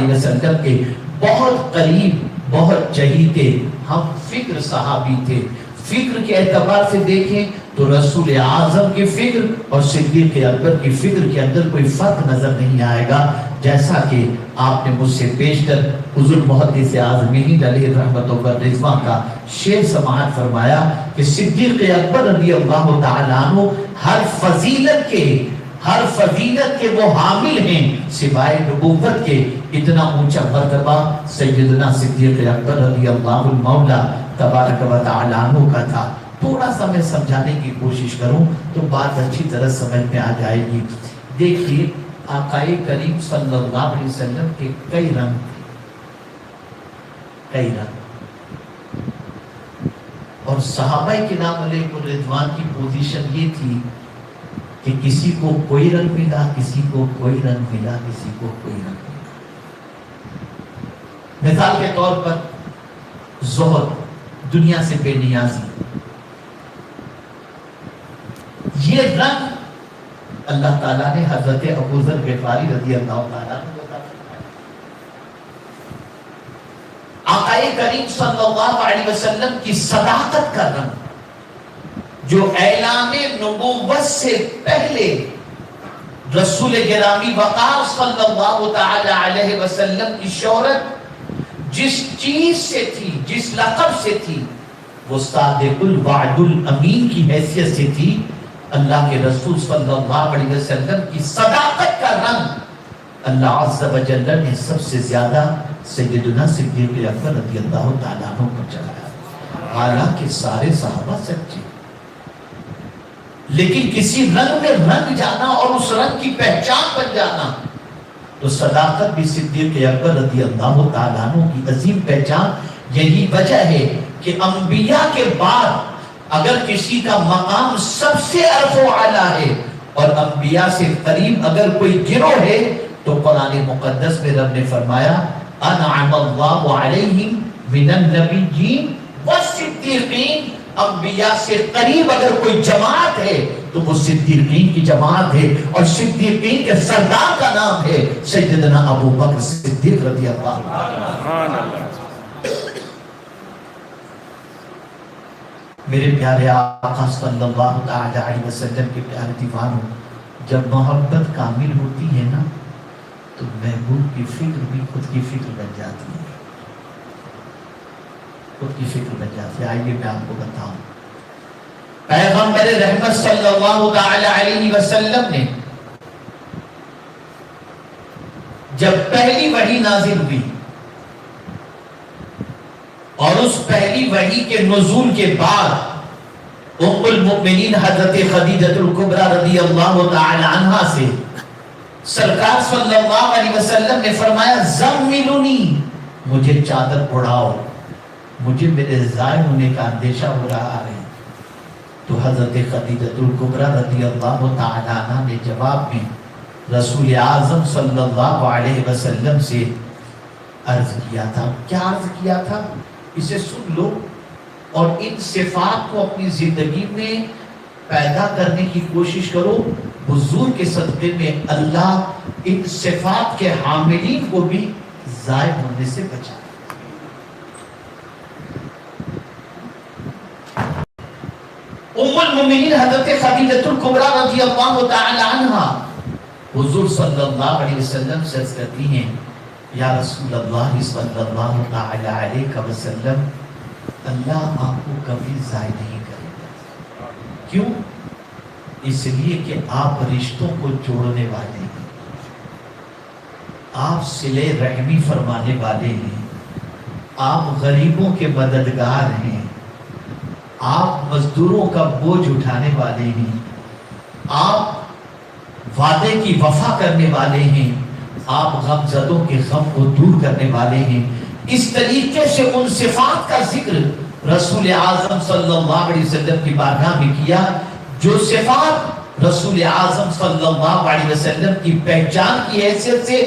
علیہ وسلم کے بہت قریب، بہت چہیتے ہم فکر صحابی تھے۔ فکر کے اعتبار سے دیکھیں تو رسول اعظم کی فکر اور صدیق اکبر کی فکر کے اندر کوئی فرق نظر نہیں آئے گا، جیسا کہ آپ نے مجھ سے پیش کر حضور محدث اعظمین علیہ رحمت و رضوان کا شعر سماعت فرمایا کہ صدیق اکبر رضی اللہ تعالیٰ عنہ ہر فضیلت کے وہ حامل ہیں سوائے نبوت کے، اتنا اونچا مرتبہ سیدنا صدیق اکبر رضی اللہ المولا تبارک و تعالیٰ عنہ کا تھا۔ تھوڑا سا میں سمجھانے کی کوشش کروں تو بات اچھی طرح سمجھ میں آ جائے گی۔ دیکھیے آقا کریم صلی اللہ علیہ وسلم کے کئی رنگ، اور صحابہ کرام علیہ رضوان کی پوزیشن یہ تھی کہ کسی کو کوئی رنگ ملا، کسی کو کوئی رنگ ملا، کسی کو کوئی رنگ ملا۔ مثال کے طور پر زہد، دنیا سے بے نیازی، یہ رنگ اللہ تعالیٰ نے حضرت ابوذر غفاری رضی اللہ تعالیٰ عنہ کو عطا فرمایا۔ آقا کریم صلی اللہ علیہ وسلم کی صداقت کا رنگ، جو اعلان نبوت سے پہلے رسول گرامی وقار صلی اللہ تعالی علیہ وسلم کی شہرت جس چیز سے تھی، جس لقب سے تھی، وہ صادق الوعد الامین کی حیثیت سے تھی۔ اللہ کے رسول صلی اللہ علیہ وسلم کی صداقت کا رنگ اللہ عز و جل نے سب سے زیادہ سیدنا صدیق اکبر رضی اللہ تعالیٰ عنہ پر چلایا، حالانکہ سارے صحابہ سچے، لیکن کسی رنگ میں رنگ جانا اور اس رنگ کی پہچان بن جانا، تو صداقت بھی صدیق اکبر رضی اللہ تعالیٰ عنہ کی عظیم پہچان۔ یہی وجہ ہے کہ انبیاء کے بعد اگر کسی کا مقام سب سے عرف و اعلیٰ ہے اور انبیاء سے قریب اگر کوئی گروہ ہے تو قرآن مقدس میں رب نے فرمایا انعم اللہ علیہم من النبیین والصدیقین، انبیاء سے قریب اگر کوئی جماعت ہے تو وہ صدیقین کی جماعت ہے، اور صدیقین کے سردار کا نام ہے سیدنا ابو بکر صدیق رضی اللہ عنہ۔ میرے پیارے آقا صلی اللہ تعالی علیہ وسلم کے پیارے دیوانوں، جب محبت کامل ہوتی ہے نا تو محبوب کی فکر بھی خود کی فکر بن جاتی ہے، خود کی فکر بن جاتی ہے۔ آئیے میں آپ کو بتاؤں، پیغمبر رحمت صلی اللہ تعالی علیہ وسلم نے جب پہلی وحی نازل ہوئی اور اس پہلی وحی کے نزول کے بعد ام المؤمنین حضرت خدیجہ الکبریٰ رضی اللہ تعالی عنہا سے سرکار صلی اللہ علیہ وسلم نے فرمایا زملونی، مجھے چادر اڑاؤ، مجھے میرے ضائع ہونے کا اندیشہ ہو رہا ہے۔ تو حضرت خدیجہ الکبریٰ رضی اللہ تعالی عنہا نے جواب میں رسول اعظم صلی اللہ علیہ وسلم سے عرض کیا تھا۔ کیا عرض کیا تھا؟ اسے سن لو اور ان صفات کو اپنی زندگی میں پیدا کرنے کی کوشش کرو۔ حضور کے صدقے میں اللہ ان صفات کے حاملین کو بھی ضائع ہونے سے بچائے۔ ام المؤمنین حضرت خدیجہ الکبریٰ رضی اللہ تعالی عنہا حضور صلی اللہ علیہ وسلم سے عرض کرتی ہیں یا رسول اللہ صلی اللہ تعالی علیہ وسلم، اللہ آپ کو کبھی ضائع نہیں کرے گا۔ کیوں؟ اس لیے کہ آپ رشتوں کو جوڑنے والے ہیں، آپ صلہ رحمی فرمانے والے ہیں، آپ غریبوں کے مددگار ہیں، آپ مزدوروں کا بوجھ اٹھانے والے ہیں، آپ وعدے کی وفا کرنے والے ہیں، آپ غمزدوں کے غم کو دور کرنے والے ہیں۔ اس طریقے سے ان صفات کا ذکر رسول اعظم صلی اللہ علیہ وسلم کی بارگاہ میں کیا جو صفات رسول اعظم صلی اللہ علیہ وسلم کی پہچان کی حیثیت سے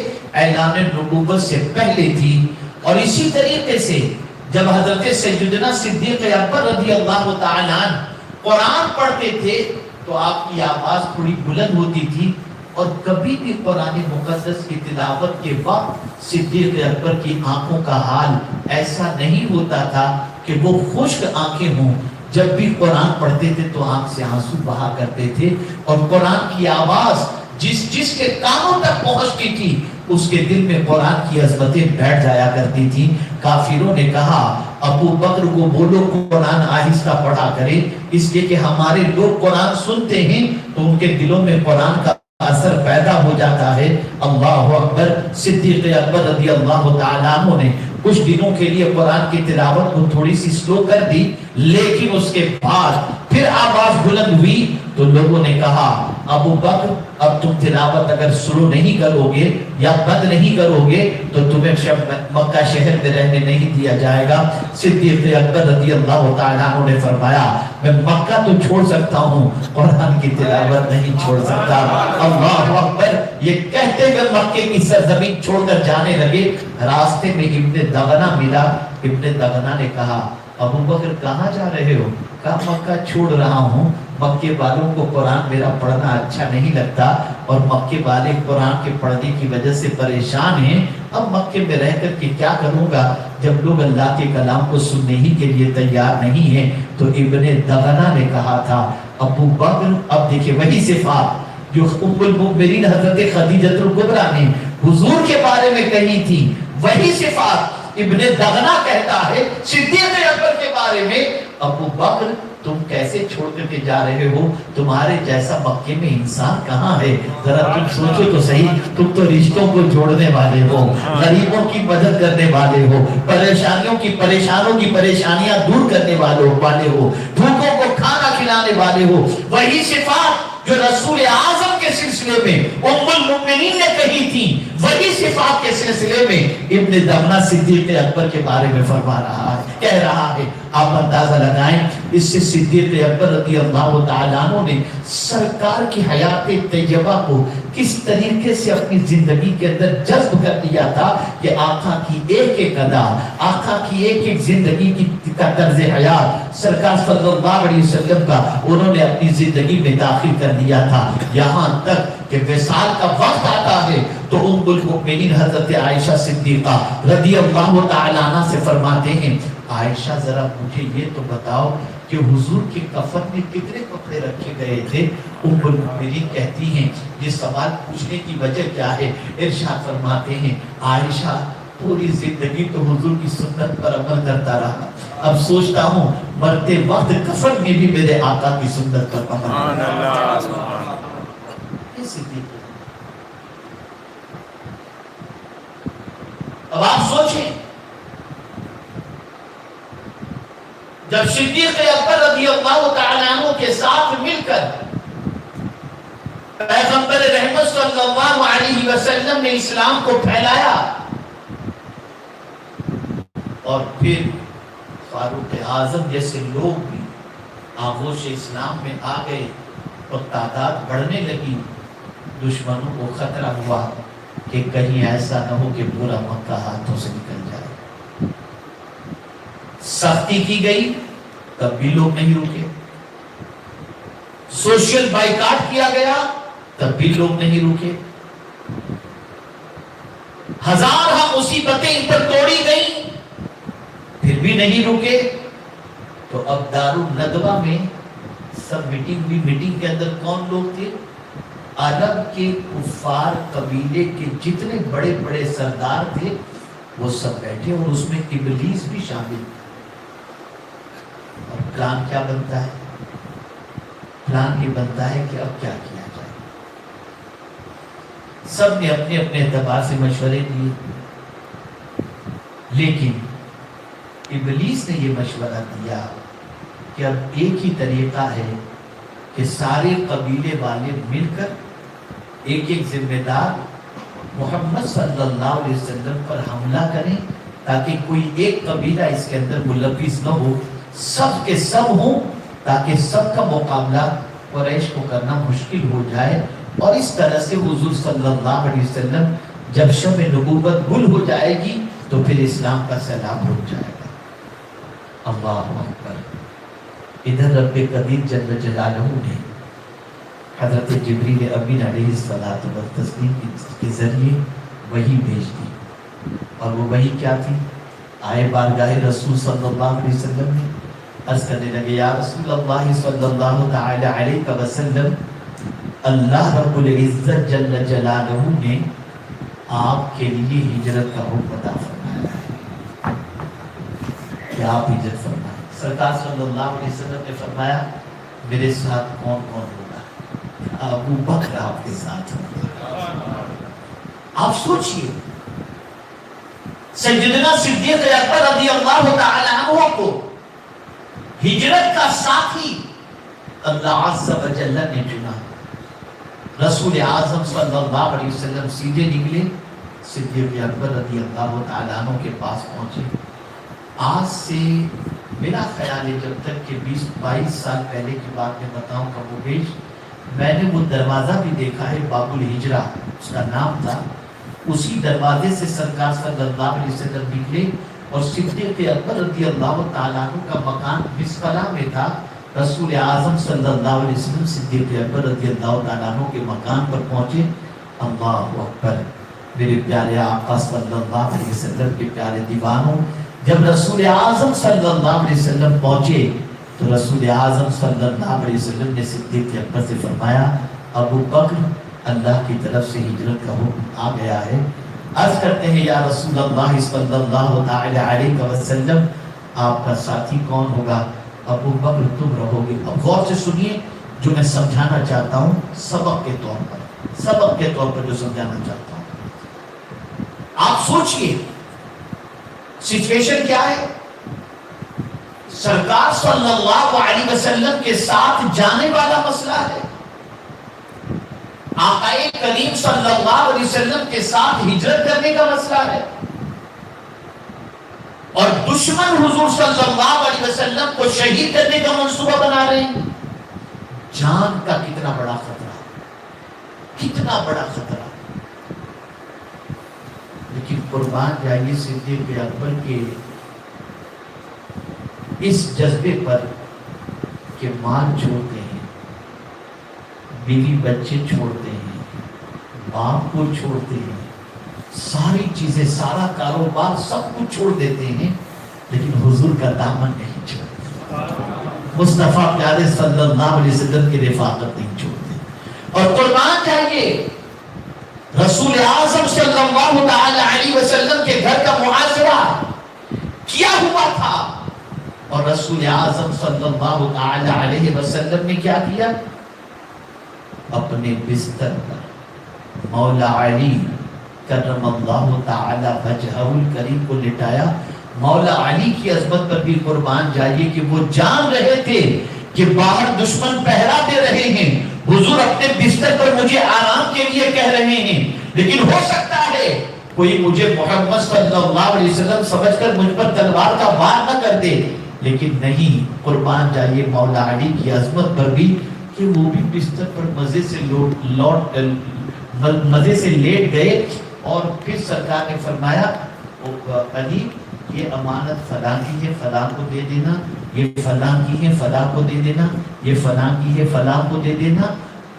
اعلان نبوت سے پہلے تھی۔ اور اسی طریقے سے جب حضرت سیدنا صدیق اکبر رضی اللہ تعالیٰ عنہ قرآن پڑھتے تھے تو آپ کی آواز تھوڑی بلند ہوتی تھی اور کبھی بھی قرآن مقدس کی تلاوت کے وقت صدیق اکبر کی آنکھوں کا حال ایسا نہیں ہوتا تھا کہ وہ خشک آنکھیں ہوں. جب بھی قرآن پڑھتے تھے تو آنکھ سے آنسو بہا کرتے تھے، اور قرآن کی آواز جس کے کانوں تک پہنچتی تھی اس کے دل میں قرآن کی عظمتیں بیٹھ جایا کرتی تھی. کافروں نے کہا ابو بکر کو بولو قرآن آہستہ پڑھا کرے، اس لیے کہ ہمارے لوگ قرآن سنتے ہیں تو ان کے دلوں میں قرآن کا اثر پیدا ہو جاتا ہے. اللہ اکبر. صدیق اکبر رضی اللہ تعالیٰ عنہ نے کچھ دنوں کے لیے قرآن کی تلاوت کو تھوڑی سی سلو کر دی، لیکن اس کے بعد پھر آواز بلند ہوئی تو لوگوں نے کہا ابو بکر اب تم تلاوت اگر سلو نہیں کرو گے یا بند نہیں کرو گے تو تمہیں مکہ شہر میں رہنے نہیں دیا جائے گا. صدیق اکبر رضی اللہ تعالیٰ عنہ نے فرمایا میں مکہ تو چھوڑ سکتا ہوں، قرآن کی تلاوت نہیں چھوڑ سکتا. اللہ اکبر. یہ کہتے ہوئے مکے کی سرزمین چھوڑ کر جانے لگے. راستے میں ابن دغنہ ملا. ابن دغنہ نے کہا ابو بکر کہاں جا رہے ہو؟ کہا مکہ چھوڑ رہا ہوں، مکے والوں کو قرآن میرا پڑھنا اچھا نہیں لگتا اور مکے والے قرآن کے پڑھنے کی وجہ سے پریشان ہیں. اب مکے میں رہ کر کے کیا کروں گا جب لوگ اللہ کے کلام کو سننے ہی کے لیے تیار نہیں ہیں. تو ابن دغنہ نے کہا تھا ابو بکر. اب دیکھیں وہی صفات جو ام المؤمنین حضرت خدیجہ الکبریٰ نے حضور کے بارے میں کہی تھی، وہی صفات ابن دغنہ کہتا ہے صدیق اکبر کے بارے میں. ابو بکر تم کیسے چھوڑ کر کے جا رہے ہو؟ تمہارے جیسا مکے میں انسان کہاں ہے؟ ذرا تم سوچو تو صحیح. تم تو رشتوں کو جوڑنے والے ہو، غریبوں کی مدد کرنے والے ہو، پریشانوں کی پریشانیاں دور کرنے والے ہو، بھوکوں کو کھانا کھلانے والے ہو. وہی صفات جو رسول اعظم کے سلسلے میں ام المؤمنین نے کہی تھی، وہی صفات کے سلسلے میں ابن دغنہ صدیق اکبر کے بارے میں فرما رہا ہے، کہہ رہا ہے. آپ اندازہ لگائیں اس سے صدیق اکبر رضی اللہ تعالیٰ عنہ نے سرکار کی حیات طیبہ کو کس طریقے سے اپنی زندگی کے اندر جذب کر دیا تھا کہ آقا کی ایک ایک ادا، آقا کی ایک ایک زندگی کا طرز حیات سرکار صلی اللہ علیہ وسلم کا انہوں نے اپنی زندگی میں داخل کر دیا تھا. یہاں تک کہ وصال کا وقت آتا ہے تو ام المؤمنین حضرت عائشہ صدیقہ رضی اللہ تعالیٰ عنہ سے فرماتے ہیں عائشہ ذرا مجھے یہ تو بتاؤ کہ حضور کے کفن میں کتنے کپڑے رکھے گئے تھے؟ ام المؤمنین کہتی ہیں یہ سوال پوچھنے کی وجہ کیا ہے؟ ارشاد فرماتے ہیں عائشہ پوری زندگی تو حضور کی سنت پر عمل کرتا رہا، اب سوچتا ہوں مرتے وقت کفن میں بھی میرے آقا کی سنت پر عمل کرتا. اب آپ سوچیں جب صدیق اکبر رضی اللہ تعالیٰ عنہ کے ساتھ مل کر پیغمبر رحمت صلی اللہ علیہ وسلم نے اسلام کو پھیلایا اور پھر فاروق اعظم جیسے لوگ بھی آغوش اسلام میں آ گئے اور تعداد بڑھنے لگی، دشمنوں کو خطرہ ہوا کہ کہیں ایسا نہ ہو کہ پورا مکہ ہاتھوں سے نکل جائے. سختی کی گئی تب بھی لوگ نہیں رکے، سوشل بائیکاٹ کیا گیا تب بھی لوگ نہیں رکے، ہزارہ مصیبتیں ان پر توڑی گئی پھر بھی نہیں رکے. تو اب دارالندوہ میں سب میٹنگ ہوئی. میٹنگ کے اندر کون لوگ تھے؟ عرب کے کفار قبیلے کے جتنے بڑے بڑے سردار تھے وہ سب بیٹھے اور اس میں ابلیس بھی شامل. اور پلان کیا بنتا ہے؟ پلان یہ بنتا ہے کہ اب کیا کیا جائے. سب نے اپنے اپنے اعتبار سے مشورے دیے، لیکن ابلیس نے یہ مشورہ دیا کہ اب ایک ہی طریقہ ہے کہ سارے قبیلے والے مل کر ایک ایک ذمہ دار محمد صلی اللہ علیہ وسلم پر حملہ کریں تاکہ کوئی ایک قبیلہ اس کے اندر ملوث نہ ہو، سب کے سب ہوں تاکہ سب کا مقابلہ قریش کو کرنا مشکل ہو جائے. اور اس طرح سے حضور صلی اللہ علیہ وسلم جب شب نبوت گل ہو جائے گی تو پھر اسلام کا سیلاب رک جائے گا. اللہ اکبر. ادھر رب قدیر جل جلالہ نے حضرت جبریل امین علیہ الصلوۃ والتسلیم کے ذریعے وحی بھیج دی، اور وہ وحی کیا تھی؟ آئے بارگاہ رسول صلی اللہ علیہ وسلم نے عرض کرنے لگے، یا رسول اللہ صلی اللہ تعالی علیہ وسلم، اللہ رب العزت جل جلالہ نے آپ کے لیے ہجرت کا حکم عطا فرمایا ہے کہ آپ ہجرت فرمائیں۔ سرکار صلی اللہ علیہ وسلم نے فرمایا، میرے ساتھ کون کون ہوگا؟ ابو بکر آپ کے ساتھ ہوگا۔ آپ سوچئے، سیدنا صدیق اکبر رضی اللہ تعالی عنہ کو ہجرت کا ساتھی اللہ عز و جل نے چنا۔ رسول اعظم صلی اللہ علیہ وسلم سیدھے نکلے، صدیق اکبر رضی اللہ تعالی عنہ کے پاس پہنچے۔ آج سے میرا خیال ہے جب تک کہ 20-22 سال پہلے کی بات میں بتاؤں کم و بیش، میں نے وہ دروازہ بھی دیکھا ہے، باب الہجرہ اس کا نام تھا۔ اسی دروازے سے سرکار صلی اللہ علیہ وسلم نکلے، اور صدیق اکبر رضی اللہ تعالیٰ عنہ کا مکان مسفلہ میں تھا۔ رسول اعظم صلی اللہ علیہ وسلم صدیق اکبر رضی اللہ تعالیٰ عنہ کے مکان پر پہنچے۔ اللہ اکبر، میرے پیارے آقا صلی اللہ علیہ وسلم کے پیارے دیوانوں، جب رسول اعظم صلی اللہ علیہ وسلم پہنچے تو رسول اعظم صلی اللہ علیہ وسلم نے صدیق اکبر سے فرمایا، ابو بکر، اللہ کی طرف سے ہجرت کا حکم آ گیا ہے۔ عرض کرتے ہیں، یا رسول اللہ صلی اللہ تعالی علیہ وسلم، آپ کا ساتھی کون ہوگا؟ ابو بکر تم رہو گے۔ اب غور سے سنیے جو میں سمجھانا چاہتا ہوں، سبق کے طور پر جو سمجھانا چاہتا ہوں۔ آپ سوچئے سچویشن کیا ہے؟ سرکار صلی اللہ علیہ وسلم کے ساتھ جانے والا مسئلہ ہے، آقا کریم صلی اللہ علیہ وسلم کے ساتھ ہجرت کرنے کا مسئلہ ہے، اور دشمن حضور صلی اللہ علیہ وسلم کو شہید کرنے کا منصوبہ بنا رہے ہیں۔ جان کا کتنا بڑا خطرہ، کتنا بڑا خطرہ۔ لیکن قربان جائیے صدیق اکبر کے اس جذبے پر کہ مال چھوڑتے ہیں، بیوی بچے چھوڑتے ہیں، باپ کو چھوڑتے ہیں، ساری چیزیں، سارا کاروبار، سب کچھ چھوڑ دیتے ہیں، لیکن حضور کا دامن نہیں چھوڑتے، مصطفیٰ پیارے صلی اللہ علیہ وسلم کی رفاقت نہیں چھوڑتے۔ اور قربان جائیے رسول اعظم صلی اللہ تعالی علیہ وسلم کے گھر کا محاصرہ کیا ہوا تھا، اور رسول اعظم صلی اللہ تعالی علیہ وسلم نے کیا کیا؟ اپنے بستر پر مولا علی کرم اللہ تعالی وجہہ الکریم کو لٹایا۔ مولا علی کی عظمت پر بھی قربان جائیے کہ وہ جان رہے تھے کہ باہر دشمن پہرا دے رہے ہیں، حضور اپنے بستر پر مجھے آرام کے لیے کہہ رہے ہیں، لیکن ہو سکتا ہے کوئی مجھے محمد صلی اللہ علیہ وسلم سمجھ کر مجھ پر تلوار کا وار نہ کر دے، لیکن نہیں، قربان جائیے مولا علی کی عظمت پر بھی کہ وہ بھی بستر پر مزے سے لیٹ گئے، اور پھر سرکار نے فرمایا، علی یہ امانت فلاں کی ہے، فلاں کو دے دینا، یہ فلاں کی ہے، فلاں کو دے دینا، یہ فلاں کی ہے، فلاں کو دے دینا،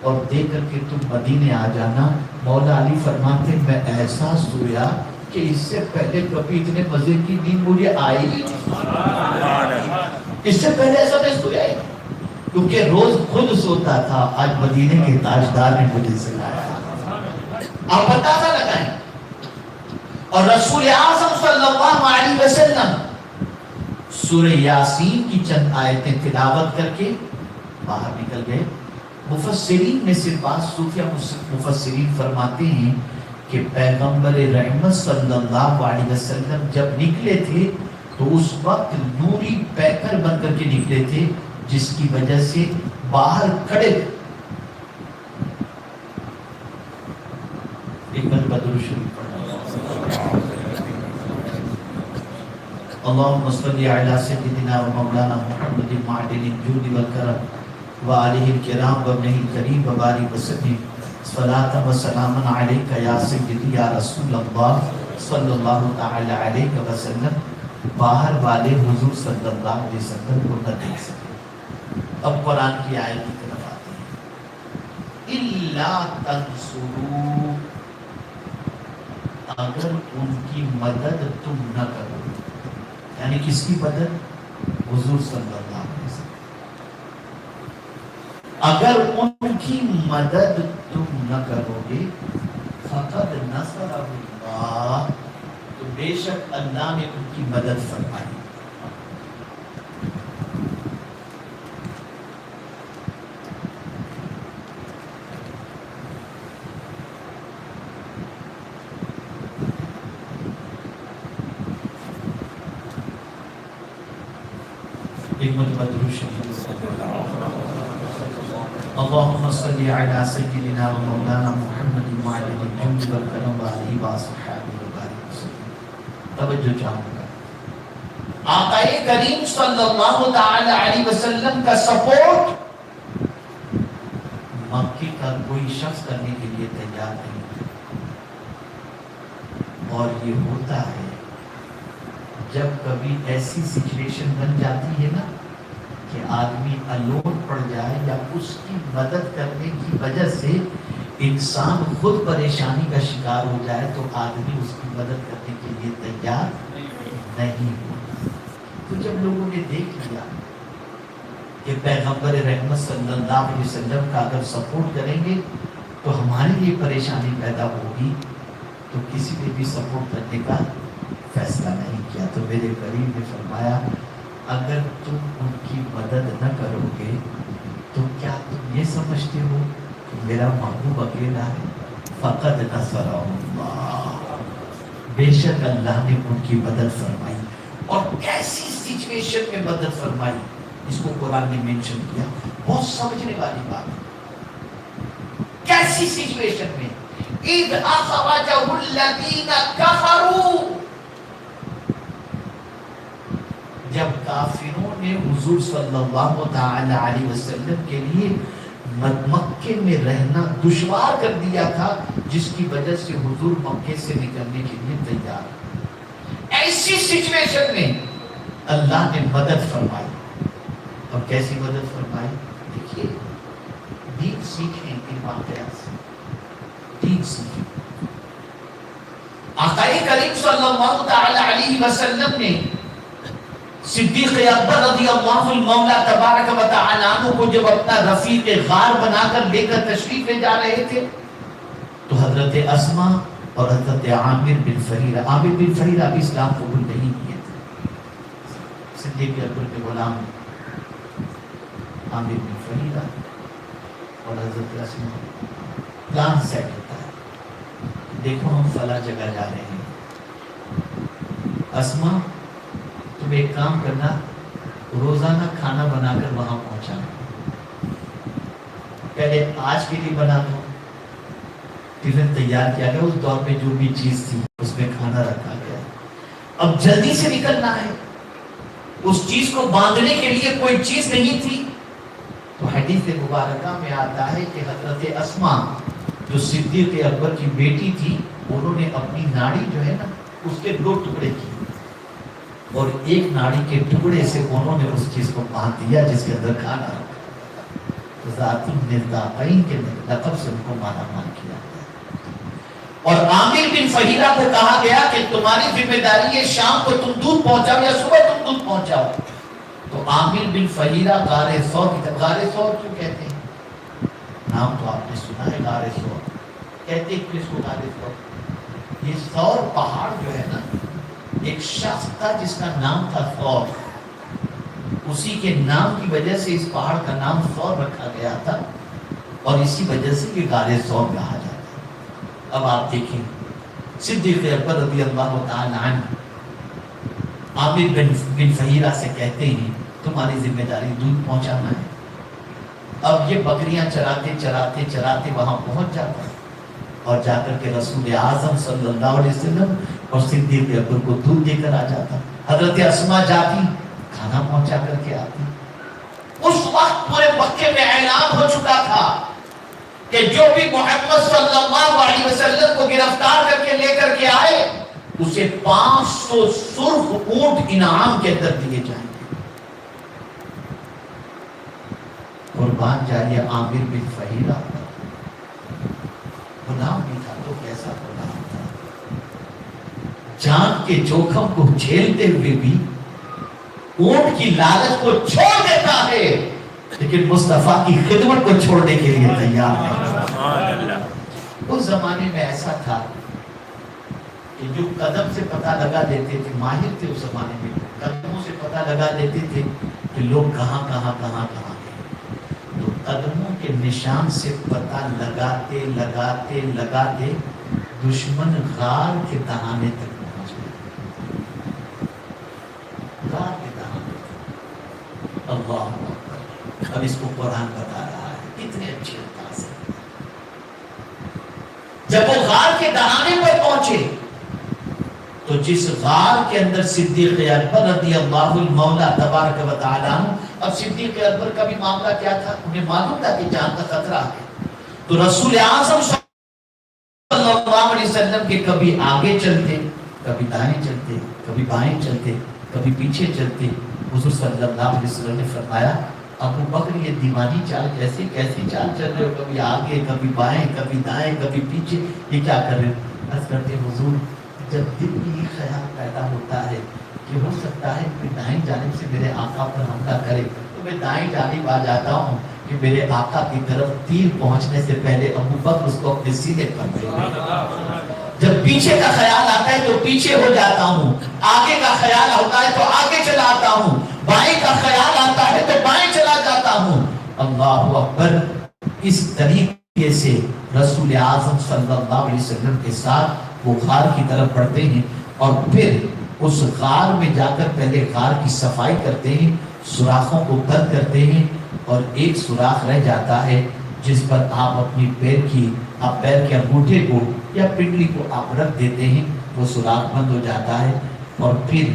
اور دے کر کے تم مدینے آ جانا۔ مولا علی فرماتے میں ایسا سویا کہ اس سے پہلے کبھی اتنے مزے کی نیند مجھے آئی ہی نہیں، اس سے پہلے ایسا میں سویا ہی، کیونکہ روز خود سوتا تھا، آج مدینے کے تاجدار نے مجھے سلایا۔ آپ اندازہ لگائیں، اور رسول اعظم صلی اللہ علیہ وسلم سورہ یاسین کی چند آیتیں تلاوت کر کے باہر نکل گئے۔ مفسرین میں سے بعض صوفیہ مفسرین فرماتے ہیں کہ پیغمبر رحمت صلی اللہ علیہ وسلم جب نکلے تھے تو اس وقت نوری پیکر بن کر کے نکلے تھے، جس کی وجہ سے باہر کھڑے ایک مرتبہ درود شریف پڑھنا۔ اللهم صل على سيدنا ومولانا محمد معدن الجود والكرم وآله الكرام وابنه الكريم وبارك وسلم صلاة وسلاما عليك يا سيدي يا رسول الله صلی اللہ تعالی علیہ وسلم۔ باہر والے حضور صلی اللہ علیہ وسلم کو نہ دیکھ سکے۔ اب قرآن کی آیت کی طرف آتے ہیں۔ الا تنصروا، اگر ان کی مدد تم نہ کرو، یعنی کس کی مدد؟ حضور صلی اللہ علیہ وسلم. اگر ان کی مدد تم نہ کرو گے فقد نصرہ اللہ، تو بے شک اللہ نے ان کی مدد فرمائی. ایک مرتبہ درود شریف اللهم صل على سيدنا ومولانا محمد وعلى الجود والكرم وعلى واصحابه وبارك وسلم. توجہ چاہوں گا، آقا کریم صلی اللہ تعالی علیہ وسلم کا سپورٹ مکے کا کوئی شخص کرنے کے لیے تیار نہیں تھا. اور یہ ہوتا ہے جب کبھی ایسی سچویشن بن جاتی ہے نا کہ آدمی الون پڑ جائے یا اس کی مدد کرنے کی وجہ سے انسان خود پریشانی کا شکار ہو جائے تو آدمی اس کی مدد کرنے کے لیے تیار نہیں ہوتا. تو جب لوگوں نے دیکھ لیا کہ پیغمبر رحمت صلی اللہ علیہ وسلم کا اگر سپورٹ کریں گے تو ہمارے لیے پریشانی پیدا ہوگی، تو کسی نے بھی سپورٹ کرنے کا فیصلہ نہیں کیا. تو میرے کریم نے فرمایا اگر تم ان کی مدد نہ کرو گے تو کیا تم یہ سمجھتے ہو کہ میرا محبوب اکیلا ہے؟ فقد نصرہ اللہ، بے شک اللہ نے ان کی مدد فرمائی. اور کیسی سچویشن میں مدد فرمائی اس کو قرآن نے مینشن کیا، بہت سمجھنے والی بات ہے. کیسی سچویشن میں؟ اذ اخرجہ الذین کفروا، جب کافروں نے حضور صلی اللہ تعالی علیہ وسلم کے لیے مکے میں رہنا دشوار کر دیا تھا، جس کی وجہ سے حضور مکے سے نکلنے کے لیے تیار. ایسی سچویشن میں اللہ نے مدد فرمائی. اور کیسی مدد فرمائی؟ دیکھیے، دین سیکھیں ان واقعات سے، دین سیکھیں. آقا کریم صلی اللہ تعالی علیہ وسلم نے صدیق اکبر رضی اللہ المولا تبارک و تعالی عنہ کو جب اپنا رفیق غار بنا کر لے کر تشریف لے جا رہے تھے تو حضرت اسما اور حضرت عامر بن فہیرہ بھی اسلام قبول نہیں کیے تھے. صدیق اکبر کے غلام عامر بن فہیرہ اور حضرت اسما پلان سیٹ ہوتا ہے، دیکھو ہم فلاں جگہ جا رہے ہیں، اسما تم ایک کام کرنا، روزانہ کھانا بنا کر وہاں پہنچانا، پہلے آج کے لیے بنا دو. ٹفن تیار کیا گیا، اس دور میں جو بھی چیز تھی اس میں کھانا رکھا گیا. اب جلدی سے نکلنا ہے، اس چیز کو باندھنے کے لیے کوئی چیز نہیں تھی. تو حدیث مبارکہ میں آتا ہے کہ حضرت اسما جو صدیق اکبر کی بیٹی تھی، انہوں نے اپنی ناڑی جو ہے نا اس کے 2 ٹکڑے کیے اور ایک ناڑی کے ٹکڑے سے انہوں نے اس چیز کو باندھ دیا جس کے اندر کھانا رکھا. ذات النرداقین کے لقب سے ان کو مانا مان کیا. اور عامر بن فہیرہ کو کہا گیا کہ تمہاری ذمہ داری ہے شام کو تم دودھ پہنچاؤ یا صبح تم دودھ پہنچاؤ. تو عامر بن فہیرہ غار ثور کی طرف، غار ثور کیوں کہتے ہیں؟ نام تو آپ نے سنا ہے غار ثور، کہتے ہیں کس کو غار ثور؟ یہ ثور پہاڑ جو ہے نا، ایک شخص تھا جس کا نام تھا ثور، اسی کے نام کی وجہ سے اس پہاڑ کا نام ثور رکھا گیا تھا اور اسی وجہ سے یہ غار ثور کہا جاتا ہے. اب آپ دیکھیں صدیق اکبر رضی اللہ تعالی عنہ عامر بن فہیرہ سے کہتے ہیں تمہاری ذمہ داری دودھ پہنچانا ہے. اب یہ بکریاں چراتے چراتے چراتے وہاں پہنچ جاتا ہے اور جا کر کے رسول اعظم صلی اللہ علیہ وسلم اور صدیق اکبر کو دودھ دے کر آ جاتا. حضرت اسما جاتی، کھانا پہنچا کر کے آتی. اس وقت پورے مکے میں اعلان ہو چکا تھا کہ جو بھی محمد صلی اللہ علیہ وسلم کو گرفتار کر کے لے کر کے آئے اسے 500 سرخ اونٹ انعام کے اندر دیے جائیں گے. قربان جائیے عامر بن فہیرہ غلام بھی تھا تو کیسا غلام تھا، جان کے جوخم کو جھیلتے ہوئے بھی اونٹ کی لالچ کو چھوڑ دیتا ہے، لیکن مصطفیٰ کی خدمت کو چھوڑنے کے لیے تیار ہے۔ اس زمانے میں ایسا تھا کہ جو قدم سے پتہ لگا دیتے تھے، ماہر تھے اس زمانے میں، قدموں سے پتہ لگا دیتے تھے کہ لوگ کہاں گئے، تو قدموں کے نشان سے پتہ لگاتے لگاتے لگاتے دشمن غار کے دہانے تک پہنچ گئے، غار کے دہانے تک۔ اللہ اکبر، اب اس کو قرآن بتا رہا ہے کتنے اچھے انداز سے۔ جب وہ غار کے دہانے پر پہنچے تو جس غار کے اندر صدیق اکبر رضی اللہ المولا تبارک و تعالیٰ عنہ، اب صدیق اکبر کا بھی معاملہ کیا تھا، انہیں معلوم تھا کہ جان کا خطرہ ہے، تو رسول اعظم صلی اللہ علیہ وسلم کے کبھی آگے چلتے، کبھی دائیں چلتے، کبھی بائیں چلتے، کبھی پیچھے چلتے۔ حضور صلی اللہ علیہ وسلم نے فرمایا ابو بکر یہ دیوانی چال کیسی چال چل رہے ہو، کبھی آگے کبھی بائیں کبھی دائیں کبھی پیچھے، یہ کیا کر رہے ہو؟ عرض کرتے حضور جب دل میں یہ خیال پیدا ہوتا ہے کہ ہو سکتا ہے کہ دائیں جانب سے میرے آقا پر حملہ کرے تو میں دائیں جانب آ جاتا ہوں کہ میرے آقا کی طرف تیر پہنچنے سے پہلے ابو بکر اس کو اپنے سینے پر دے دے۔ جب پیچھے کا خیال آتا ہے تو پیچھے ہو جاتا ہوں، آگے کا خیال ہوتا ہے تو آگے چلا آتا ہوں، بائیں کا خیال آتا ہے تو بائیں چلا جاتا ہوں۔ اللہ اکبر، اس طریقے سے رسول اعظم صلی اللہ علیہ وسلم کے ساتھ وہ غار کی طرف بڑھتے ہیں، اور پھر اس غار میں جا کر پہلے غار کی صفائی کرتے ہیں، سوراخوں کو بند کرتے ہیں، اور ایک سوراخ رہ جاتا ہے جس پر آپ اپنی پیر کے انگوٹھے کو یا پنڈلی کو آپ رکھ دیتے ہیں، وہ سوراخ بند ہو جاتا ہے، اور پھر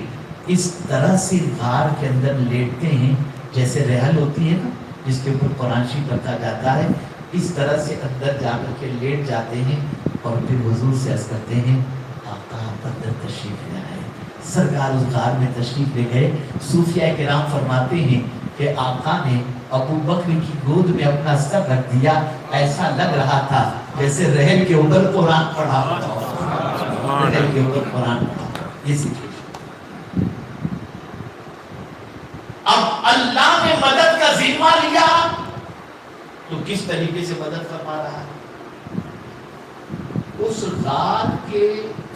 اس طرح سے غار کے اندر لیٹتے ہیں جیسے رحل ہوتی ہے نا جس کے اوپر قرآن شریف رکھا جاتا ہے، اس طرح سے اندر جا کر کے لیٹ جاتے ہیں، اور پھر حضور سے عرض کرتے ہیں آقا آپ اندر تشریف لے آئے۔ سرکار اس غار میں تشریف لے گئے۔ صوفیاء کرام فرماتے ہیں کہ آقا نے ابو بکر کی گود میں اپنا سر رکھ دیا، ایسا لگ رہا تھا جیسے رحل کے اوپر قرآن پڑھا ہوتا، رحل کے اوپر قرآن پڑھا۔ یہ سچویشن، اب اللہ نے مدد کا ذمہ لیا تو کس طریقے سے مدد فرما رہا ہے؟ اس غار کے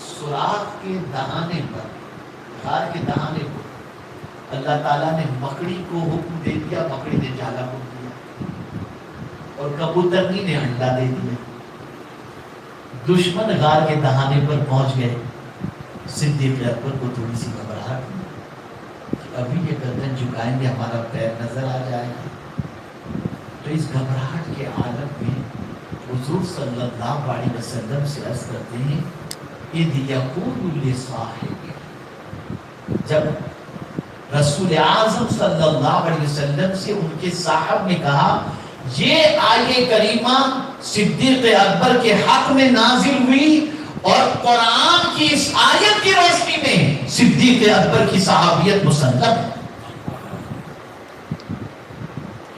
سوراخ کے دہانے پر، غار کے دہانے پر اللہ تعالیٰ نے مکڑی کو حکم دے دیا، مکڑی نے جالا بن دیا، اور کبوترنی نے انڈا دے دیا۔ دشمن غار کے دہانے پر پہنچ گئے۔ صدیق اکبر کو تھوڑی سی گھبراہٹ ہوئی کہ ابھی یہ گردن جھکائیں گے ہمارا پیر نظر آ جائے گا، تو اس گھبراہٹ کے عالم میں حضور صلی اللہ علیہ وسلم سے عرض کرتے ہیں اذ یقول لصاحبہ، جب رسول اعظم صلی اللہ علیہ وسلم سے ان کے صاحب نے کہا یہ آیہ کریمہ صدیق اکبر کے حق میں نازل ہوئی، اور قرآن کی اس آیت کی روشنی میں صدیق اکبر کی صحابیت مسلم ہے۔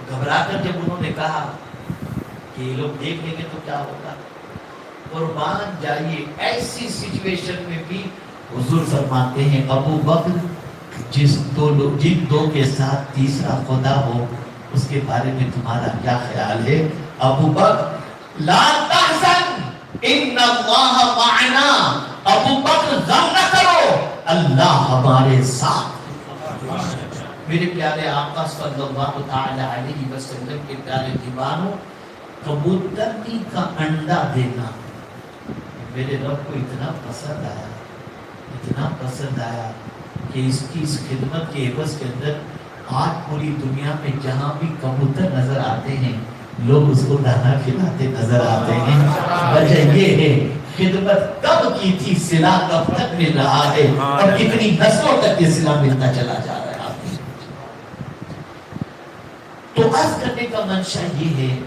گھبرا کر جب انہوں نے کہا کہ یہ لوگ دیکھ لیں گے تو کیا ہوگا، قربان جائیے ایسی سچویشن میں بھی حضور فرماتے ہیں ابو بکر جن دو کے ساتھ تیسرا خدا ہو اس کے بارے میں تمہارا کیا خیال ہے؟ ابو بکر لا تحزن ان اللہ معنا، ابو بکر غم نہ کرو اللہ ہمارے ساتھ۔ میرے پیارے آقا صلی اللہ تعالی علیہ وسلم کے پیارے دیوانوں، کبوترنی کا انڈا دینا میرے رب کو اتنا پسند آیا، اتنا پسند آیا کہ اس کی اس خدمت کے عوض کے اندر آج پوری دنیا میں جہاں بھی کبوتر نظر آتے ہیں لوگ اس کو دانا کھلاتے نظر آتے ہیں۔ وجہ یہ ہے خدمت کب کی تھی، صلہ کب تک مل رہا ہے، اور کتنی نسلوں تک یہ صلہ ملتا چلا جا رہا ہے۔ تو عرض کرنے کا منشا یہ ہے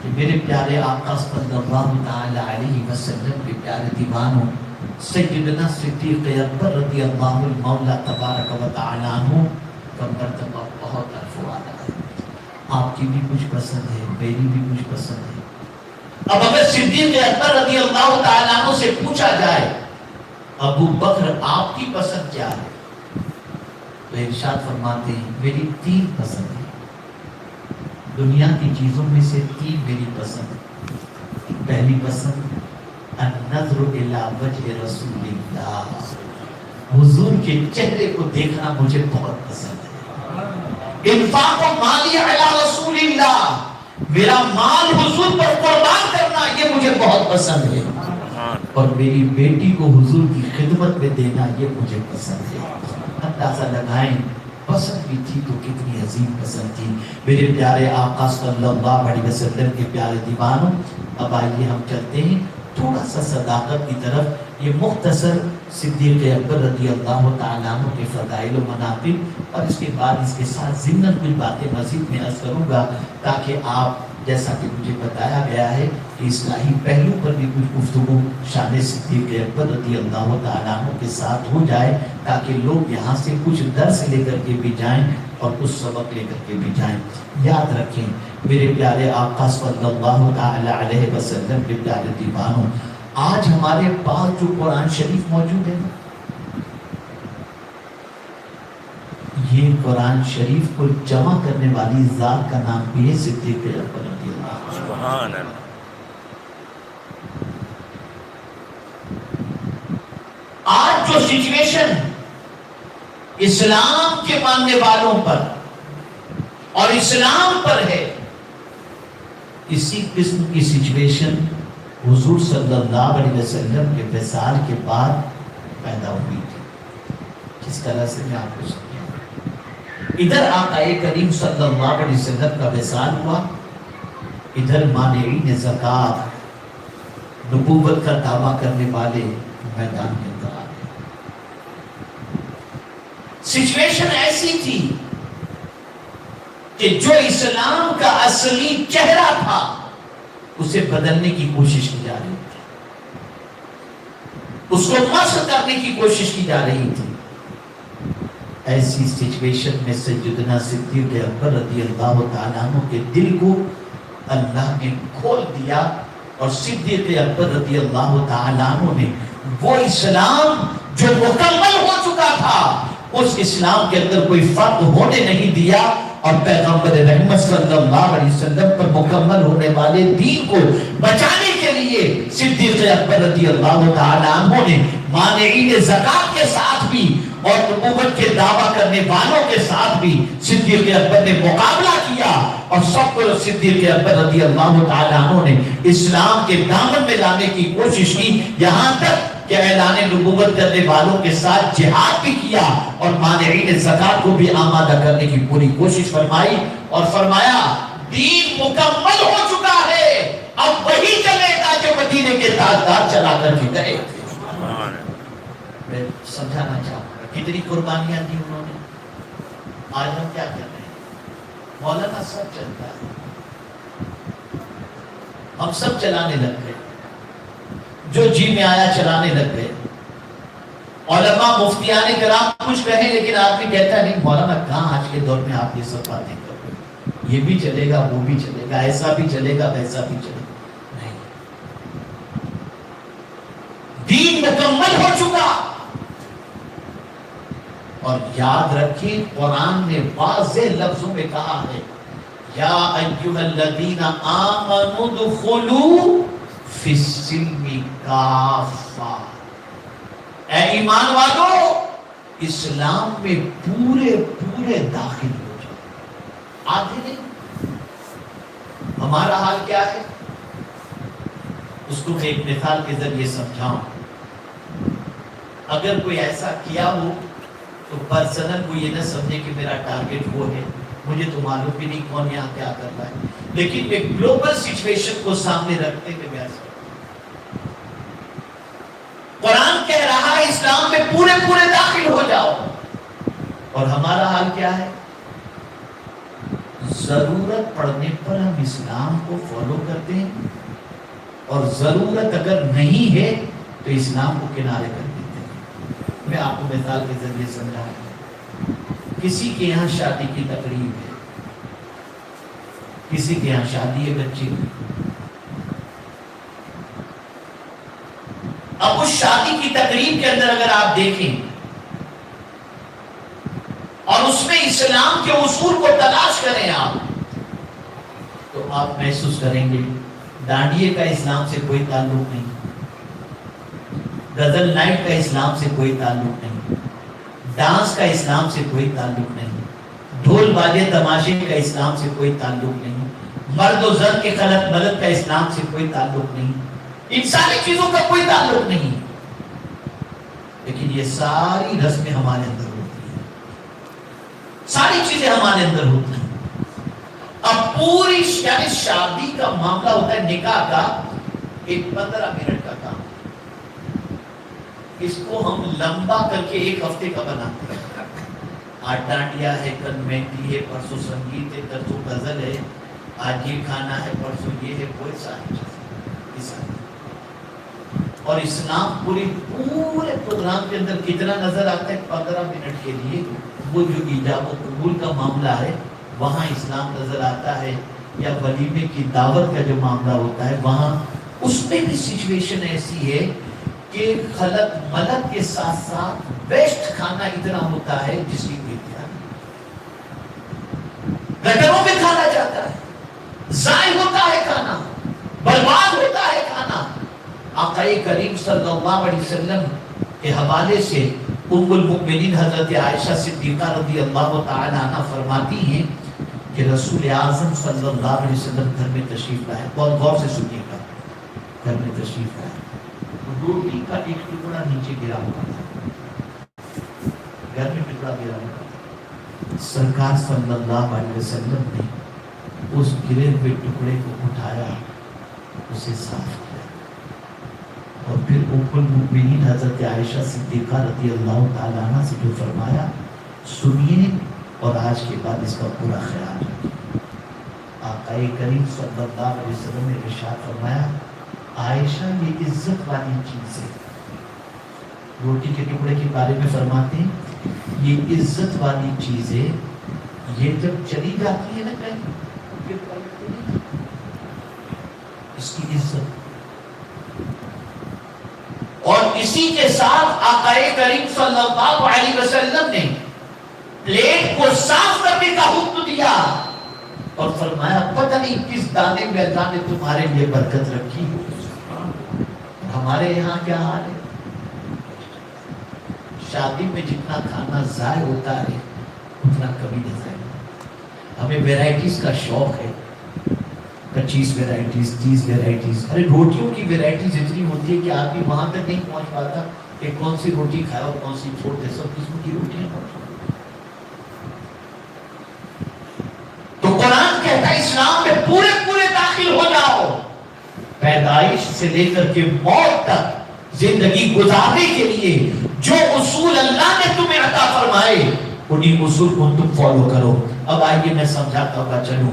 کہ میرے پیارے آقا صلی اللہ تعالی علیہ وسلم کے پیارے دیوانوں، سیدنا صدیق اکبر رضی اللہ المولا تبارک و تعالی عنہ کا مرتبہ بہت افضل ہے۔ آپ کی بھی کچھ پسند ہے، میری بھی کچھ پسند ہے، اب اگر صدیق اکبر رضی اللہ تعالیٰ عنہ سے پوچھا جائے ابو بکر آپ کی پسند کیا ہے، تو ارشاد فرماتے ہیں میری 3 پسند ہے، دنیا کی چیزوں میں سے 3 میری پسند ہے۔ پہلی پسند النظر الی وجہ رسول اللہ، حضور کے چہرے کو دیکھنا مجھے بہت پسند ہے۔ انفاق مالی علی رسول اللہ، میرا مال حضور پر قربان کرنا یہ مجھے بہت پسند ہے، اور میری بیٹی کو حضور کی خدمت میں دینا یہ مجھے پسند ہے۔ اندازہ لگائیں پسند بھی تھی تو کتنی عظیم پسند تھی۔ میرے پیارے آقا صلی اللہ علیہ وسلم کے پیارے دیوانوں، اب آئیے ہم چلتے ہیں تھوڑا سا صداقت کی طرف۔ یہ مختصر صدیق اکبر رضی اللہ تعالیٰ عنہ کے فضائل و مناقب، اور اس کے بعد اس کے ساتھ ضمناً کچھ باتیں مزید میں عرض کروں گا، تاکہ آپ جیسا کہ مجھے بتایا گیا ہے کہ اصلاحی پہلو پر بھی کچھ گفتگو شان صدیق اکبر رضی اللہ تعالیٰ عنہ کے ساتھ ہو جائے، تاکہ لوگ یہاں سے کچھ درس لے کر کے بھی جائیں اور کچھ سبق لے کر کے بھی جائیں۔ یاد رکھیں میرے پیارے آقا صلی اللہ تعالیٰ علیہ وسلم کے پیارے دیوانوں، آج ہمارے پاس جو قرآن شریف موجود ہے، یہ قرآن شریف کو جمع کرنے والی ذات کا نام بھی ہے صدیق اکبر رضی اللہ عنہ۔ سبحان اللہ۔ آج جو سچویشن اسلام کے ماننے والوں پر اور اسلام پر ہے، اسی قسم کی سچویشن حضور صلی اللہ علیہ وسلم کے وصال کے بعد پیدا ہوئی تھی۔ جس طرح سے میں آپ کو سمجھاؤں، ادھر آقا کریم صلی اللہ علیہ وسلم کا وصال ہوا، ادھر مانعین زکوٰۃ نبوت کا دعویٰ کرنے والے میدان کے اندر آ گئے۔ سچویشن ایسی تھی کہ جو اسلام کا اصلی چہرہ تھا اسے بدلنے کی کوشش کی جا رہی تھی، اس کو مسخ کرنے کی کوشش کی جا رہی تھی۔ ایسی سچویشن میں سیدنا صدیق اکبر رضی اللہ تعالیٰ عنہ کے دل کو اللہ نے کھول دیا، اور صدیق اکبر رضی اللہ تعالیٰ عنہ نے وہ اسلام جو مکمل ہو چکا تھا، اس اسلام کے اندر کوئی فرق ہونے نہیں دیا، اور پیغمبر رحمت صلی اللہ علیہ وسلم پر مکمل ہونے والے دین کو بچانے کے لیے صدیق اکبر رضی اللہ تعالیٰ عنہ نے مانعین زکوٰۃ کے ساتھ بھی اور نبوت کے دعویٰ کرنے والوں کے ساتھ بھی صدیق اکبر نے مقابلہ کیا، اور سب کو صدیق اکبر رضی اللہ تعالیٰ عنہ نے اسلام کے دامن میں لانے کی کوشش کی، یہاں تک کہ اعلان نبوت کرنے والوں کے ساتھ جہاد بھی کیا، اور مانعین زکوٰۃ کو بھی آمادہ کرنے کی پوری کوشش فرمائی، اور فرمایا دین مکمل ہو چکا ہے، اب وہی چلے گا جو مدینے کے تاجدار چلا کر کے گئے۔ میں سمجھانا چاہوں گا کتنی قربانیاں دی انہوں نے۔ آج ہم کیا کر رہے ہیں؟ مولانا سب چلتا ہے، ہم سب چلانے لگ گئے، جو جی میں آیا چلانے لگ گئے۔ علماء مفتیان کرام کچھ کہیں، لیکن آدمی کہتا ہے نہیں مولانا کہاں آج کے دور میں آپ یہ سب باتیں کر رہے ہیں، یہ بھی چلے گا وہ بھی چلے گا، ایسا بھی چلے گا ویسا بھی چلے گا۔ نہیں، دین مکمل ہو چکا، اور یاد رکھیں قرآن نے واضح لفظوں میں کہا ہے یا ایھا الذین آمنوا ادخلوا فی السلم کافہ، اے ایمان والو اسلام میں پورے داخل ہو جاؤ، آدھے نہیں۔ ہمارا حال کیا ہے اس کو میں ایک مثال کے ذریعے سمجھاؤں۔ اگر کوئی ایسا کیا ہو تو پرسنل کو یہ نہ سمجھے کہ میرا ٹارگٹ وہ ہے، مجھے تو معلوم بھی نہیں کون یہاں کیا کر رہا ہے، لیکن میں گلوبل سچویشن کو سامنے رکھتے ہوئے میں قرآن کہہ رہا ہے اسلام میں پورے داخل ہو جاؤ، اور ہمارا حال کیا ہے؟ ضرورت پڑنے پر ہم اسلام کو فالو کرتے ہیں، اور ضرورت اگر نہیں ہے تو اسلام کو کنارے کر دیتے ہیں۔ میں آپ کو مثال کے ذریعے سمجھاؤں۔ کسی کے یہاں شادی کی تقریب ہے، کسی کے یہاں شادی ہے بچی کی، کی تقریب کے اندر اگر آپ دیکھیں اور اس میں اسلام کے اصول کو تلاش کریں آپ، تو آپ محسوس کریں گے ڈانڈیے کا اسلام سے کوئی تعلق نہیں، غزل نائٹ کا اسلام سے کوئی تعلق نہیں، ڈانس کا اسلام سے کوئی تعلق نہیں، ڈھول باجے تماشے کا اسلام سے کوئی تعلق نہیں، مرد و زن کے خلط ملت کا اسلام سے کوئی تعلق نہیں، ان ساری چیزوں کا کوئی تعلق نہیں، لیکن یہ ساری رسمیں ہمارے اندر ہوتی ہیں، ساری چیزیں ہمارے اندر ہوتی ہیں۔ اب پوری یعنی شادی کا معاملہ ہوتا ہے نکاح کا ایک 15 منٹ کا کام، اس کو ہم لمبا کر کے ایک ہفتے کا بناتے ہیں، آج ڈانڈیا ہے، کل مہندی ہے، پرسوں سنگیت ہے، پرسوں غزل ہے، آج یہ کھانا ہے، پرسوں یہ ہے، وہ ساری چیزیں۔ اور اسلام پورے پروگرام کے اندر کتنا نظر آتا ہے؟ 15 منٹ کے لیے وہ جو ایجاب و قبول کا معاملہ ہے وہاں اسلام نظر آتا ہے، یا ولیمے کی دعوت کا جو معاملہ ہوتا ہے وہاں اس میں بھی سچویشن ایسی ہے کہ خلط ملت کے ساتھ ساتھ بیسٹ کھانا اتنا ہوتا ہے جس کی کوئی دھیان نہیں، گٹروں میں کھانا جاتا ہے، ضائع ہوتا ہے کھانا، برباد ہوتا ہے کھانا۔ آقا کریم صلی اللہ علیہ وسلم کے حوالے سے ام المؤمنین حضرت عائشہ صدیقہ رضی اللہ تعالی عنہ فرماتی ہیں کہ رسول اعظم صلی اللہ علیہ وسلم گھر میں تشریف لائے، بہت غور سے سنیے گا، گھر میں تشریف لائے، روٹی کا ایک ٹکڑا نیچے گرا ہوا تھا، گھر میں ٹکڑا گرا ہوا تھا، سرکار صلی اللہ علیہ وسلم نے اس گرے ہوئے ٹکڑے کو اٹھایا، اسے صاف کیا، اور پھر ام المؤمنین حضرت عائشہ صدیقہ رضی اللہ تعالی عنہ سے جو فرمایا سنیے، اور آج کے بعد اس کا پورا خیال رکھیں۔ آقا کریم صلی اللہ علیہ وسلم نے ارشاد فرمایا عائشہ یہ عزت والی چیز ہے، روٹی کے ٹکڑے کے بارے میں فرماتے ہیں یہ عزت والی چیز ہے، یہ جب چلی جاتی ہے نا کہیں پھر پلٹتی نہیں، اس کی عزت۔ اور اسی کے ساتھ آقا کریم صلی اللہ علیہ وسلم نے پلیٹ کو صاف کرنے کا حکم دیا اور فرمایا پتہ نہیں کس دانے میں اللہ نے تمہارے لیے برکت رکھی ہو۔ ہمارے یہاں کیا حال ہے؟ شادی میں جتنا کھانا ضائع ہوتا ہے اتنا کبھی نہیں ضائع ہوتا۔ ہمیں ویرائٹیز کا شوق ہے، 25 ویرائٹیز، 30 ویرائٹیز، ارے روٹیوں کی ویرائٹیز اتنی ہوتی ہے کہ آدمی وہاں تک نہیں پہنچ پاتا کہ کون سی روٹی کھائے اور کون سی چھوڑ دے، سب قسم کی روٹیاں پہنچ۔ تو قرآن کہتا ہے اسلام میں پورے پورے داخل ہو جاؤ، پیدائش سے لے کر کے موت تک زندگی گزارنے کے لیے جو اصول اللہ نے تمہیں عطا فرمائے انہی اصول کو تم فالو کرو۔ اب آئیے میں سمجھاتا ہوا چلوں،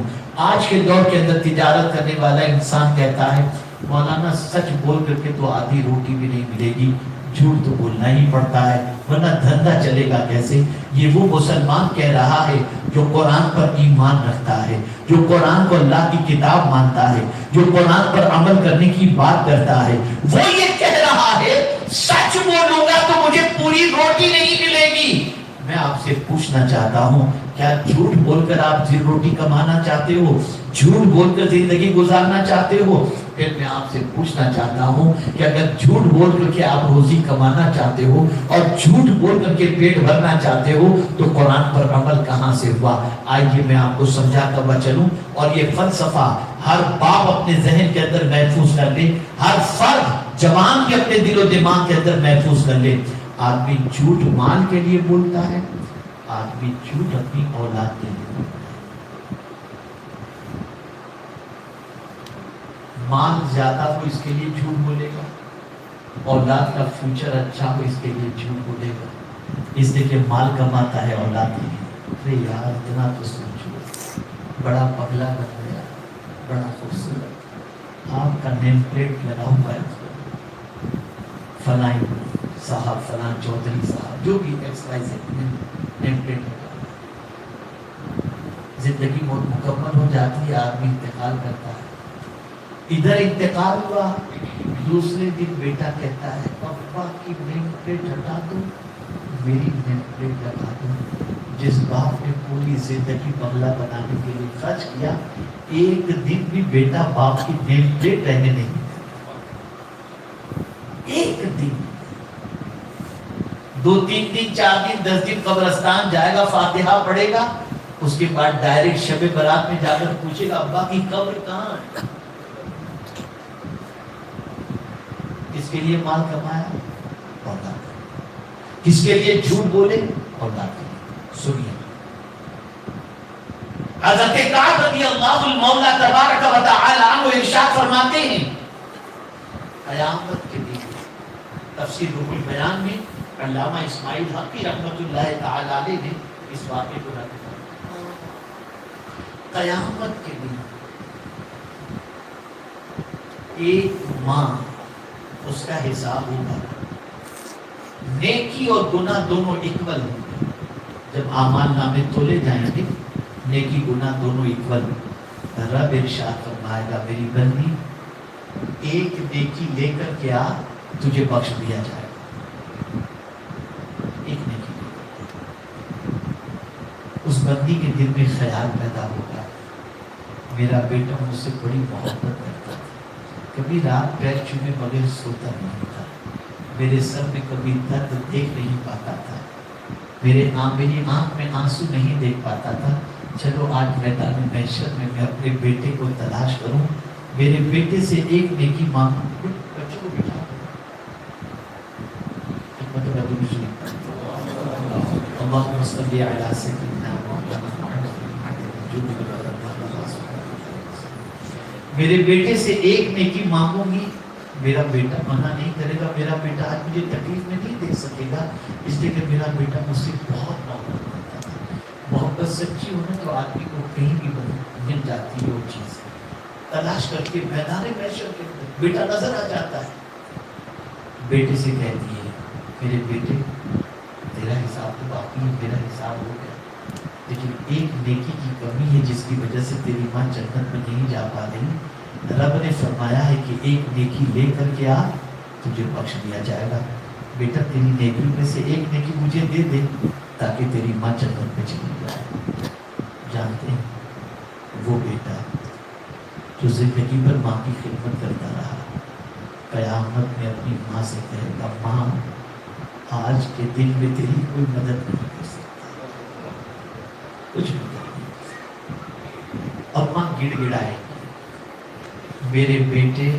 آج کے دور کے اندر تجارت کرنے والا انسان کہتا ہے مولانا سچ بول کر کے تو آدھی روٹی بھی نہیں ملے گی، جھوٹ تو بولنا ہی پڑتا ہے ورنہ دھندا چلے گا کیسے؟ یہ وہ مسلمان کہہ رہا ہے جو قرآن پر ایمان رکھتا ہے، جو قرآن کو اللہ کی کتاب مانتا ہے، جو قرآن پر عمل کرنے کی بات کرتا ہے، وہ یہ کہہ رہا ہے سچ بولوں گا تو مجھے پوری روٹی نہیں ملے گی۔ میں آپ سے پوچھنا چاہتا ہوں کیا جھوٹ بول کر آپ روٹی کمانا چاہتے ہو؟ جھوٹ بول کر زندگی گزارنا چاہتے ہو؟ پھر میں آپ سے پوچھنا چاہتا ہوں کہ اگر جھوٹ بول کر کے آپ روزی کمانا چاہتے ہو اور جھوٹ بول کر کے پیٹ بھرنا چاہتے ہو تو قرآن پر عمل کہاں سے ہوا؟ آئیے میں آپ کو سمجھاتا ہوا چلوں، اور یہ فلسفہ ہر باپ اپنے ذہن کے اندر محفوظ کر لے، ہر فرد جوان کے اپنے دل و دماغ کے اندر محفوظ کر لے۔ آدمی جھوٹ مال کے لیے بولتا ہے، آدمی جھوٹ اپنی اولاد کے لیے بولتا ہے۔ مال زیادہ ہو اس کے لیے جھوٹ بولے گا، اولاد کا فیوچر اچھا ہو اس کے لیے جھوٹ بولے گا، اس لیے کہ مال کماتا ہے اولاد کے لیے۔ ارے یار اتنا تو سوچو، بڑا پگلا بن گیا، بڑا خوبصورت، آپ کا نیم پلیٹ لگا ہوا ہے فلاں صاحب، فلاں چودھری صاحب، جو بھی ایکس وائی زیڈ نیم پلیٹ لگا۔ زندگی بہت مکمل ہو جاتی ہے، آدمی انتقال کرتا ہے، ادھر انتقال ہوا، دوسرے دن بیٹا کہتا ہے ابا کی نیم پلیٹ ہٹا دو، میری نیم پلیٹ لگا دو۔ جس باپ نے پوری زندگی بنگلہ بنانے کے لیے خرچ کیا، ایک دن بھی بیٹا باپ کی نیم پلیٹ رہنے نہیں، ایک دن، 2 3 دن 4 دن 10 دن قبرستان جائے گا، فاتحہ پڑھے گا، اس کے بعد ڈائریکٹ شب برات میں جا کر پوچھے گا ابا کی قبر کہاں ہے؟ کس کے لیے مال کمایا؟ اولاد۔ کس کے لیے جھوٹ بولے؟ اولاد۔ سنیے حضرت کعب رضی اللہ المولا تبارک و تعالی عنہ ارشاد فرماتے ہیں قیامت کے دن، تفسیر روح البیان میں علامہ اسماعیل حقی رحمۃ اللہ تعالی علیہ نے اس واقعے کو نقل کیا۔ قیامت کے دن ایک ماں، اس کا حساب ہوگا، نیکی اور گناہ دونوں اکول ہوں گے۔ جب اعمال نامے تولے جائیں گے، نیکی گناہ دونوں اکول، رب ارشاد فرمائے گا میری بندی ایک نیکی لے کر کے آ، تجھے بخش دیا جائے گا۔ ایک نیکی لے کر کے اس بندی کے دل میں خیال پیدا ہوگا میرا بیٹا مجھ سے بڑی محبت کرتا تھا، کبھی رات پیر چومے بغیر سوتا نہیں تھا، میرے سر میں کبھی درد دیکھ نہیں پاتا تھا، میری آنکھ میں آنسو نہیں دیکھ پاتا تھا۔ چلو آج میدان محشر میں میں اپنے بیٹے کو تلاش کروں، میرے بیٹے سے ایک نیکی مانگوں۔ بچوں کو بٹھا اللہم صلی علی سیدنا محمد، میرے بیٹے سے ایک نیکی مانگوں گی، میرا بیٹا منع نہیں کرے گا، میرا بیٹا آج مجھے تکلیف میں نہیں دے سکے گا، اس لیے کہ میرا بیٹا مجھ سے بہت محبت کرتا تھا۔ محبت سچی ہونا تو آدمی کو کہیں بھی مل جاتی ہے، وہ چیز تلاش کر کے میدان محشر کے بیٹا نظر آ جاتا ہے۔ بیٹے سے کہتی ہے میرے بیٹے تیرا حساب تو باقی ہے، میرا حساب ہو گیا، لیکن ایک نیکی کی کمی ہے جس کی وجہ سے تیری ماں جنت میں نہیں جا پا رہی۔ رب نے فرمایا ہے کہ ایک نیکی لے کر کے آ، تجھے بخش دیا جائے گا۔ بیٹا تیری نیکی میں سے ایک نیکی مجھے دے دے تاکہ تیری ماں جنت میں چلی جائے۔ جانتے ہیں وہ بیٹا جو زندگی بھر ماں کی خدمت کرتا رہا، قیامت میں اپنی ماں سے کہے گا ماں آج کے دن میں تیری کوئی مدد نہیں کر سکتا، کچھ مدد نہیں کر سکتا۔ اب ماں گڑ گڑائے میرے بیٹے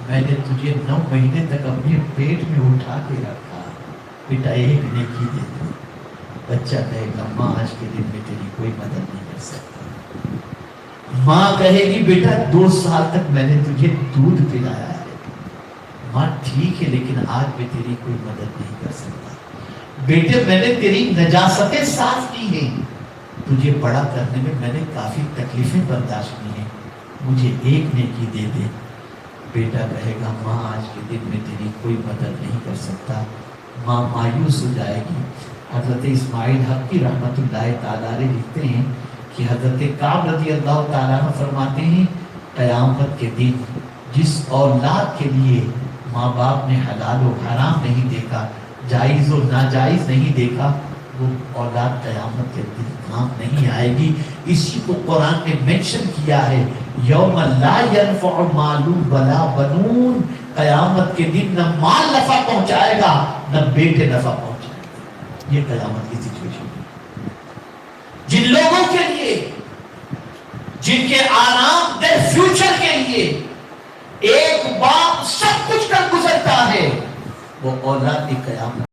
میں نے تجھے 9 مہینے تک اپنے پیٹ میں اٹھا کے رکھا، بیٹا ایک نیکی دے دو۔ بچہ کہے گا ماں آج کے دن میں تیری کوئی مدد نہیں کر سکتا۔ ماں کہے گی بیٹا 2 سال تک میں نے تجھے دودھ پلایا ہے، ماں ٹھیک ہے لیکن آج میں تیری کوئی مدد نہیں کر سکتا۔ بیٹے میں نے تیری نجاستیں صاف کی ہیں، تجھے بڑا کرنے میں میں نے کافی تکلیفیں برداشت کی ہیں، مجھے ایک نیکی دے دے۔ بیٹا کہے گا ماں آج کے دن میں تیری کوئی مدد نہیں کر سکتا۔ ماں مایوس ہو جائے گی۔ حضرت اسماعیل حقی رحمۃ اللہ تعالیٰ علیہ لکھتے ہیں کہ حضرت کعب رضی اللہ تعالیٰ عنہ فرماتے ہیں قیامت کے دن جس اولاد کے لیے ماں باپ نے حلال و حرام نہیں دیکھا، جائز و ناجائز نہیں دیکھا، وہ اولاد قیامت کے دن کام نہیں آئے گی۔ اسی کو قرآن نے منشن کیا ہے یوم لا ينفع مال ولا بنون، قیامت کے دن نہ مال نفع پہنچائے گا نہ بیٹے نفع پہنچائے گا۔ یہ قیامت کی سچویشن ہے۔ جن لوگوں کے لیے جن کے آرام دہ فیوچر کے لیے ایک باپ سب کچھ کر گزرتا ہے، وہ اولاد کی قیامت